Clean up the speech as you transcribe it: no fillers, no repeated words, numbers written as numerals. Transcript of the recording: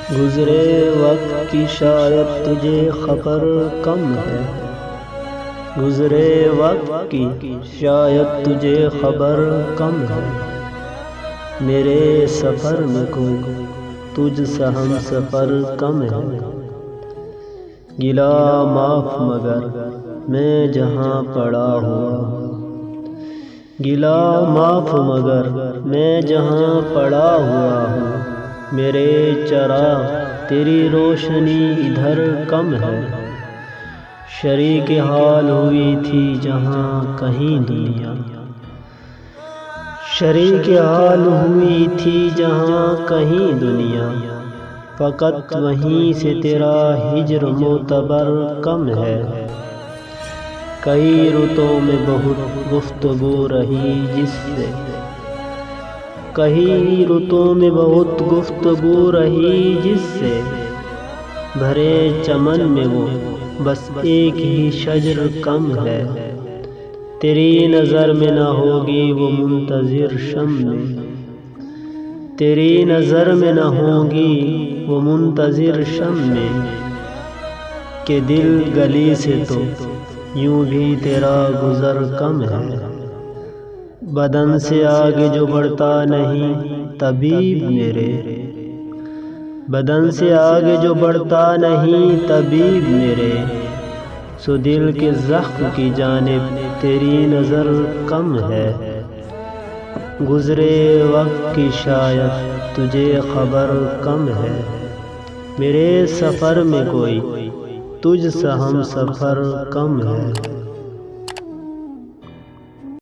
گزرے وقت کی شاید تجھے خبر کم ہے، گزرے وقت کی شاید تجھے خبر کم ہے، میرے سفر میں کوئی تجھ سا ہم سفر کم ہے۔ گلا معاف مگر میں جہاں پڑا ہوا ہوں، گلا معاف مگر میں جہاں پڑا ہوا ہوں، میرے چراغ تیری روشنی ادھر کم ہے۔ شریک حال ہوئی تھی جہاں کہیں دنیا، شریک حال ہوئی تھی جہاں کہیں دنیا، فقط وہیں سے تیرا ہجر معتبر کم ہے۔ کئی رتوں میں بہت گفتگو رہی جس سے، کئی رتوں میں بہت گفتگو رہی جس سے، بھرے چمن میں وہ بس ایک ہی شجر کم ہے۔ تیری نظر میں نہ ہوگی وہ منتظر شمع، تیری نظر میں نہ ہوگی وہ منتظر شمع، کہ دل گلی سے تو یوں بھی تیرا گزر کم ہے۔ بدن سے آگے جو بڑھتا نہیں طبیب میرے، بدن سے آگے جو بڑھتا نہیں طبیب میرے، سو دل کے زخم کی جانب تیری نظر کم ہے۔ گزرے وقت کی شاید تجھے خبر کم ہے، میرے سفر میں کوئی تجھ سا ہم سفر کم ہے۔